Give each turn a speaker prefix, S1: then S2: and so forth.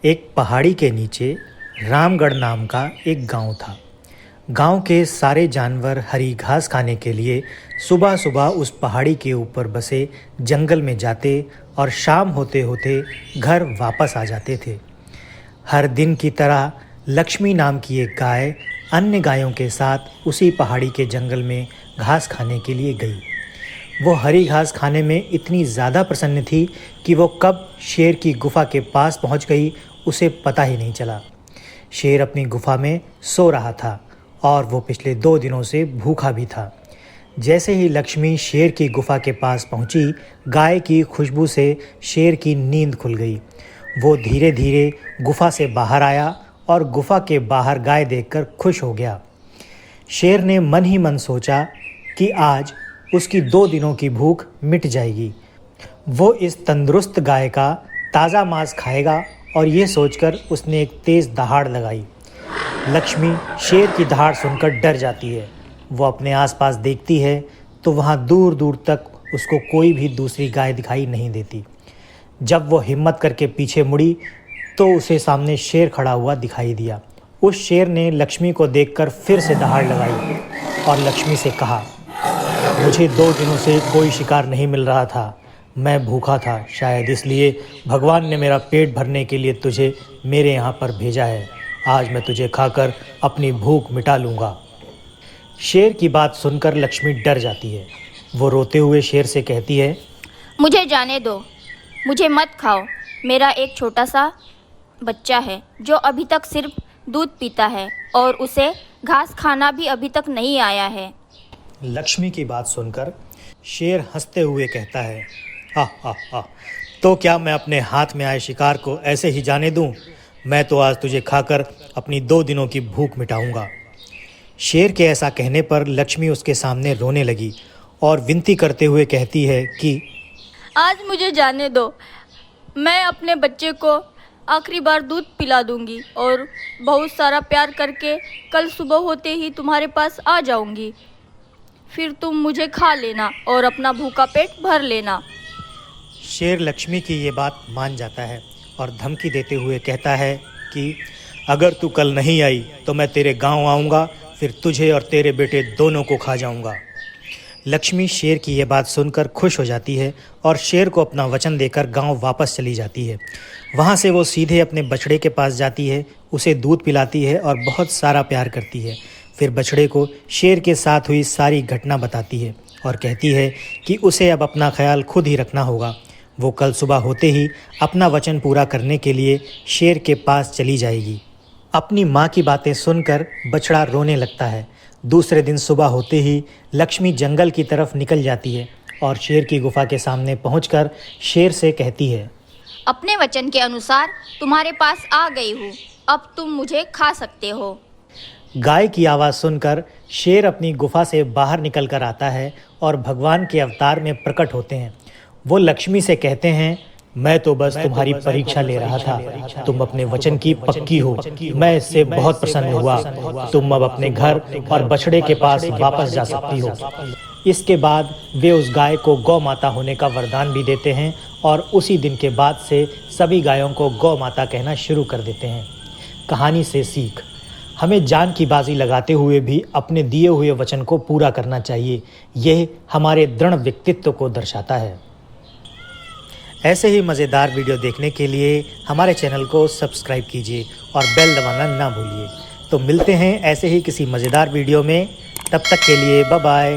S1: एक पहाड़ी के नीचे रामगढ़ नाम का एक गांव था। गांव के सारे जानवर हरी घास खाने के लिए सुबह सुबह उस पहाड़ी के ऊपर बसे जंगल में जाते और शाम होते होते घर वापस आ जाते थे। हर दिन की तरह लक्ष्मी नाम की एक गाय अन्य गायों के साथ उसी पहाड़ी के जंगल में घास खाने के लिए गई। वो हरी घास खाने में इतनी ज़्यादा प्रसन्न थी कि वो कब शेर की गुफा के पास पहुंच गई उसे पता ही नहीं चला। शेर अपनी गुफा में सो रहा था और वो पिछले 2 दिनों से भूखा भी था। जैसे ही लक्ष्मी शेर की गुफा के पास पहुंची, गाय की खुशबू से शेर की नींद खुल गई। वो धीरे धीरे गुफा से बाहर आया और गुफा के बाहर गाय देखकर खुश हो गया। शेर ने मन ही मन सोचा कि आज उसकी 2 दिनों की भूख मिट जाएगी। वो इस तंदुरुस्त गाय का ताज़ा मांस खाएगा और ये सोचकर उसने एक तेज़ दहाड़ लगाई। लक्ष्मी शेर की दहाड़ सुनकर डर जाती है। वो अपने आसपास देखती है तो वहाँ दूर दूर तक उसको कोई भी दूसरी गाय दिखाई नहीं देती। जब वो हिम्मत करके पीछे मुड़ी तो उसे सामने शेर खड़ा हुआ दिखाई दिया। उस शेर ने लक्ष्मी को देखकर फिर से दहाड़ लगाई और लक्ष्मी से कहा, मुझे 2 दिनों से कोई शिकार नहीं मिल रहा था। मैं भूखा था, शायद इसलिए भगवान ने मेरा पेट भरने के लिए तुझे मेरे यहाँ पर भेजा है। आज मैं तुझे खाकर अपनी भूख मिटा लूँगा। शेर की बात सुनकर लक्ष्मी डर जाती है। वो रोते हुए शेर से कहती है,
S2: मुझे जाने दो, मुझे मत खाओ। मेरा एक छोटा सा बच्चा है जो अभी तक सिर्फ दूध पीता है और उसे घास खाना भी अभी तक नहीं आया है।
S1: लक्ष्मी की बात सुनकर शेर हंसते हुए कहता है, हा, तो क्या मैं अपने हाथ में आए शिकार को ऐसे ही जाने दूं? मैं तो आज तुझे खाकर अपनी 2 दिनों की भूख मिटाऊंगा। शेर के ऐसा कहने पर लक्ष्मी उसके सामने रोने लगी और विनती करते हुए कहती है कि
S2: आज मुझे जाने दो, मैं अपने बच्चे को आखिरी बार दूध पिला दूंगी और बहुत सारा प्यार करके कल सुबह होते ही तुम्हारे पास आ जाऊंगी। फिर तुम मुझे खा लेना और अपना भूखा पेट भर लेना।
S1: शेर लक्ष्मी की ये बात मान जाता है और धमकी देते हुए कहता है कि अगर तू कल नहीं आई तो मैं तेरे गांव आऊँगा, फिर तुझे और तेरे बेटे दोनों को खा जाऊँगा। लक्ष्मी शेर की ये बात सुनकर खुश हो जाती है और शेर को अपना वचन देकर गांव वापस चली जाती है। वहाँ से वो सीधे अपने बछड़े के पास जाती है, उसे दूध पिलाती है और बहुत सारा प्यार करती है। फिर बछड़े को शेर के साथ हुई सारी घटना बताती है और कहती है कि उसे अब अपना ख्याल खुद ही रखना होगा। वो कल सुबह होते ही अपना वचन पूरा करने के लिए शेर के पास चली जाएगी। अपनी माँ की बातें सुनकर बछड़ा रोने लगता है। दूसरे दिन सुबह होते ही लक्ष्मी जंगल की तरफ निकल जाती है और शेर की गुफा के सामने पहुंचकर शेर से कहती है,
S2: अपने वचन के अनुसार तुम्हारे पास आ गई हूँ, अब तुम मुझे खा सकते हो।
S1: गाय की आवाज़ सुनकर शेर अपनी गुफा से बाहर निकल कर आता है और भगवान के अवतार में प्रकट होते हैं। वो लक्ष्मी से कहते हैं, मैं तो बस तुम्हारी परीक्षा ले रहा था। तुम अपने वचन की पक्की हो, मैं इससे बहुत प्रसन्न हुआ। तुम अब अपने घर और बछड़े के पास वापस जा सकती हो। इसके बाद वे उस गाय को गौ माता होने का वरदान भी देते हैं और उसी दिन के बाद से सभी गायों को गौ माता कहना शुरू कर देते हैं। कहानी से सीख, हमें जान की बाजी लगाते हुए भी अपने दिए हुए वचन को पूरा करना चाहिए। यह हमारे दृढ़ व्यक्तित्व को दर्शाता है। ऐसे ही मज़ेदार वीडियो देखने के लिए हमारे चैनल को सब्सक्राइब कीजिए और बेल दबाना ना भूलिए। तो मिलते हैं ऐसे ही किसी मज़ेदार वीडियो में, तब तक के लिए बाय बाय।